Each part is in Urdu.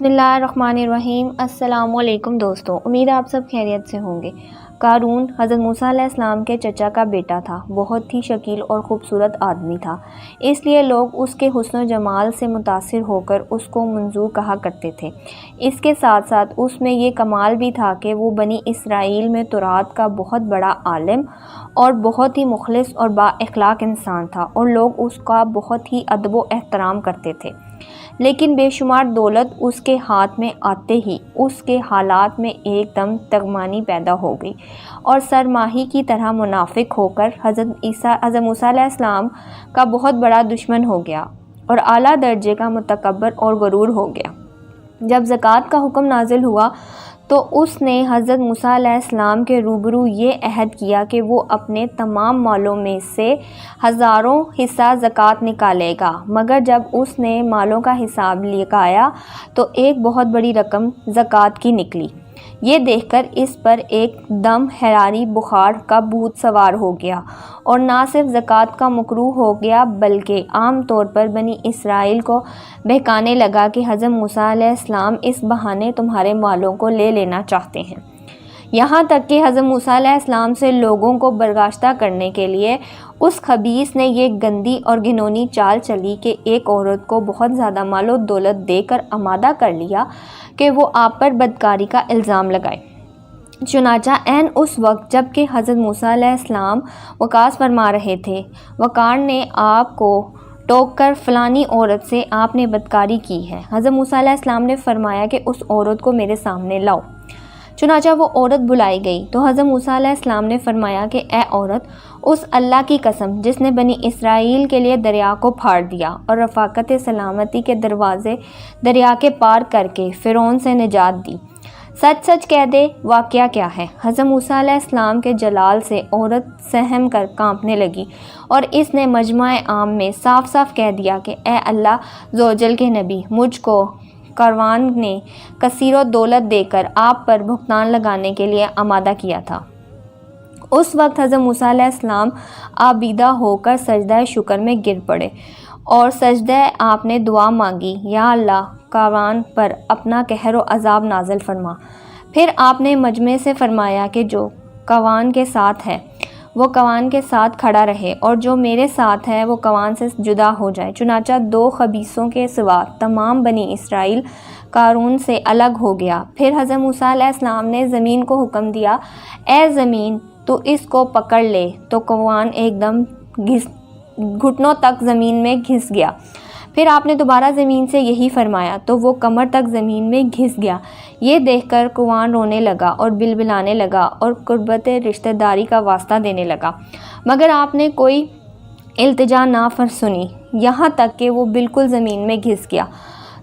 بسم اللہ الرحمن الرحیم۔ السلام علیکم دوستو، امید ہے آپ سب خیریت سے ہوں گے۔ قارون حضرت موسیٰ علیہ السلام کے چچا کا بیٹا تھا، بہت ہی شکیل اور خوبصورت آدمی تھا، اس لیے لوگ اس کے حسن و جمال سے متاثر ہو کر اس کو منظور کہا کرتے تھے۔ اس کے ساتھ ساتھ اس میں یہ کمال بھی تھا کہ وہ بنی اسرائیل میں تورات کا بہت بڑا عالم اور بہت ہی مخلص اور با اخلاق انسان تھا، اور لوگ اس کا بہت ہی ادب و احترام کرتے تھے۔ لیکن بے شمار دولت اس کے ہاتھ میں آتے ہی اس کے حالات میں ایک دم ترجمانی پیدا ہو گئی، اور سرماہی کی طرح منافق ہو کر حضرت موسیٰ علیہ السلام کا بہت بڑا دشمن ہو گیا اور اعلیٰ درجے کا متکبر اور غرور ہو گیا۔ جب زکوٰۃ کا حکم نازل ہوا تو اس نے حضرت موسیٰ علیہ السلام کے روبرو یہ عہد کیا کہ وہ اپنے تمام مالوں میں سے 1000 حصہ زکوٰۃ نکالے گا، مگر جب اس نے مالوں کا حساب لگایا تو ایک بہت بڑی رقم زکوٰۃ کی نکلی۔ یہ دیکھ کر اس پر ایک دم حراری بخار کا بھوت سوار ہو گیا، اور نہ صرف زکوٰۃ کا مکروہ ہو گیا بلکہ عام طور پر بنی اسرائیل کو بہکانے لگا کہ حضرت موسیٰ علیہ السلام اس بہانے تمہارے مالوں کو لے لینا چاہتے ہیں۔ یہاں تک کہ حضرت موسیٰ علیہ السلام سے لوگوں کو برگاشتہ کرنے کے لیے اس خبیث نے یہ گندی اور گھنونی چال چلی کہ ایک عورت کو بہت زیادہ مال و دولت دے کر آمادہ کر لیا کہ وہ آپ پر بدکاری کا الزام لگائے۔ چنانچہ عین اس وقت جب کہ حضرت موسیٰ علیہ السلام وعظ فرما رہے تھے، وقار نے آپ کو ٹوک کر فلانی عورت سے آپ نے بدکاری کی ہے۔ حضرت موسیٰ علیہ السلام نے فرمایا کہ اس عورت کو میرے سامنے لاؤ۔ چنانچہ وہ عورت بلائی گئی تو حضرت موسیٰ علیہ السلام نے فرمایا کہ اے عورت، اس اللہ کی قسم جس نے بنی اسرائیل کے لیے دریا کو پھاڑ دیا اور رفاقت سلامتی کے دروازے دریا کے پار کر کے فرعون سے نجات دی، سچ سچ کہہ دے واقعہ کیا ہے؟ حضرت موسیٰ علیہ السلام کے جلال سے عورت سہم کر کانپنے لگی، اور اس نے مجمع عام میں صاف صاف کہہ دیا کہ اے اللہ ذوالجلال کے نبی، مجھ کو کاروان نے کثیر و دولت دے کر آپ پر بہتان لگانے کے لیے آمادہ کیا تھا۔ اس وقت حضرت موسیٰ علیہ السلام آبیدہ ہو کر سجدہ شکر میں گر پڑے، اور سجدہ آپ نے دعا مانگی، یا اللہ کاروان پر اپنا قہر و عذاب نازل فرما۔ پھر آپ نے مجمع سے فرمایا کہ جو کاروان کے ساتھ ہے وہ کاروان کے ساتھ کھڑا رہے، اور جو میرے ساتھ ہے وہ کاروان سے جدا ہو جائے۔ چنانچہ 2 خبیثوں کے سوا تمام بنی اسرائیل قارون سے الگ ہو گیا۔ پھر حضرت موسیٰ علیہ السلام نے زمین کو حکم دیا، اے زمین تو اس کو پکڑ لے، تو قارون ایک دم گھٹنوں تک زمین میں گھس گیا۔ پھر آپ نے دوبارہ زمین سے یہی فرمایا تو وہ کمر تک زمین میں گھس گیا۔ یہ دیکھ کر قارون رونے لگا اور بلبلانے لگا اور قربت رشتہ داری کا واسطہ دینے لگا، مگر آپ نے کوئی التجا نہ سنی، یہاں تک کہ وہ بالکل زمین میں گھس گیا۔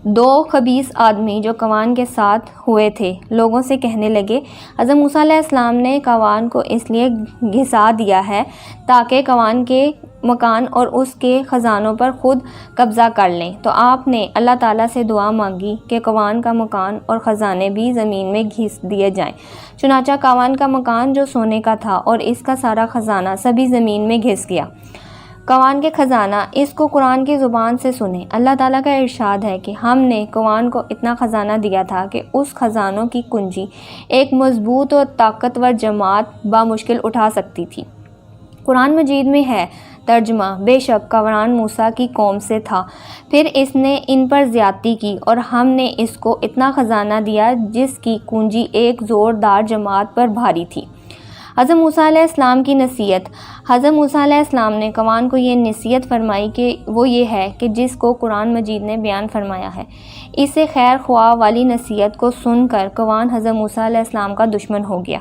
2 خبیث آدمی جو قارون کے ساتھ ہوئے تھے لوگوں سے کہنے لگے، حضرت موسیٰ علیہ السلام نے قارون کو اس لیے گھسا دیا ہے تاکہ قارون کے مکان اور اس کے خزانوں پر خود قبضہ کر لیں۔ تو آپ نے اللہ تعالیٰ سے دعا مانگی کہ قارون کا مکان اور خزانے بھی زمین میں گھس دیے جائیں۔ چنانچہ قارون کا مکان جو سونے کا تھا اور اس کا سارا خزانہ سبھی زمین میں گھس گیا۔ قارون کے خزانہ اس کو قرآن کی زبان سے سنیں۔ اللہ تعالیٰ کا ارشاد ہے کہ ہم نے قارون کو اتنا خزانہ دیا تھا کہ اس خزانوں کی کنجی ایک مضبوط اور طاقتور جماعت بامشکل اٹھا سکتی تھی۔ قرآن مجید میں ہے ترجمہ، بے شک قارون موسیٰ کی قوم سے تھا، پھر اس نے ان پر زیادتی کی اور ہم نے اس کو اتنا خزانہ دیا جس کی کنجی ایک زوردار جماعت پر بھاری تھی۔ حضرت موسیٰ علیہ السلام کی نصیحت۔ حضرت موسیٰ علیہ السلام نے قارون کو یہ نصیحت فرمائی کہ وہ یہ ہے کہ جس کو قرآن مجید نے بیان فرمایا ہے، اسے خیر خواہ والی نصیحت کو سن کر قارون حضرت موسیٰ علیہ السلام کا دشمن ہو گیا۔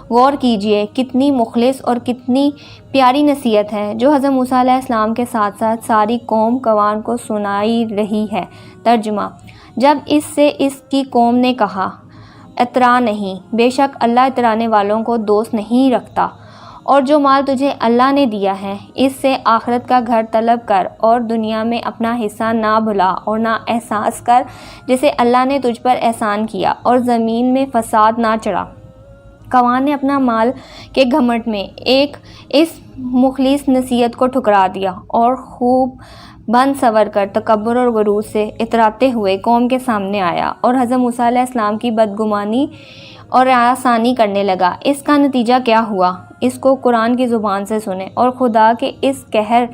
غور کیجئے کتنی مخلص اور کتنی پیاری نصیحت ہے جو حضرت موسیٰ علیہ السلام کے ساتھ ساتھ ساری قوم قارون کو سنائی رہی ہے۔ ترجمہ، جب اس سے اس کی قوم نے کہا اترا نہیں، بے شک اللہ اترانے والوں کو دوست نہیں رکھتا، اور جو مال تجھے اللہ نے دیا ہے اس سے آخرت کا گھر طلب کر اور دنیا میں اپنا حصہ نہ بھلا اور نہ احساس کر جسے اللہ نے تجھ پر احسان کیا، اور زمین میں فساد نہ چڑھا۔ قارون نے اپنا مال کے گھمنڈ میں اس مخلص نصیحت کو ٹھکرا دیا اور خوب بند سور کر تکبر اور غرور سے اتراتے ہوئے قوم کے سامنے آیا اور حضرت موسیٰ علیہ السلام کی بدگمانی اور آسانی کرنے لگا۔ اس کا نتیجہ کیا ہوا؟ اس کو قرآن کی زبان سے سنیں اور خدا کے اس قہر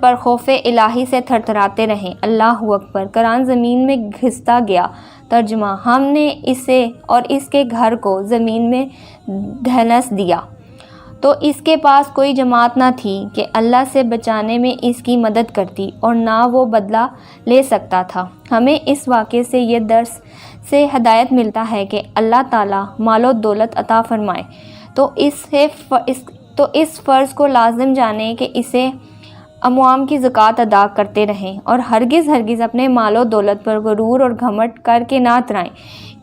پر خوف الہی سے تھرتھراتے رہیں۔ اللہ اکبر! قرآن زمین میں گھستا گیا۔ ترجمہ: ہم نے اسے اور اس کے گھر کو زمین میں دھنس دیا تو اس کے پاس کوئی جماعت نہ تھی کہ اللہ سے بچانے میں اس کی مدد کرتی، اور نہ وہ بدلہ لے سکتا تھا۔ ہمیں اس واقعے سے یہ درس سے ہدایت ملتا ہے کہ اللہ تعالیٰ مال و دولت عطا فرمائے تو اس فرض کو لازم جانیں کہ اسے اموال کی زکوٰۃ ادا کرتے رہیں، اور ہرگز اپنے مال و دولت پر غرور اور گھمنڈ کر کے نہ اترائیں،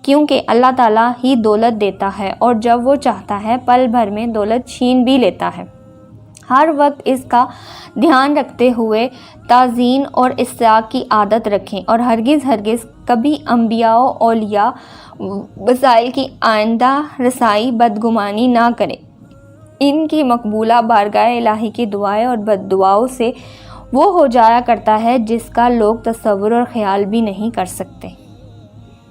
کیونکہ اللہ تعالیٰ ہی دولت دیتا ہے اور جب وہ چاہتا ہے پل بھر میں دولت چھین بھی لیتا ہے۔ ہر وقت اس کا دھیان رکھتے ہوئے تعظیم اور اشتیاق کی عادت رکھیں، اور ہرگز کبھی انبیاء و اولیاء وسائل کی آئندہ رسائی بدگمانی نہ کریں۔ ان کی مقبولہ بارگاہ الہی کی دعائیں اور بد دعاؤں سے وہ ہو جایا کرتا ہے جس کا لوگ تصور اور خیال بھی نہیں کر سکتے۔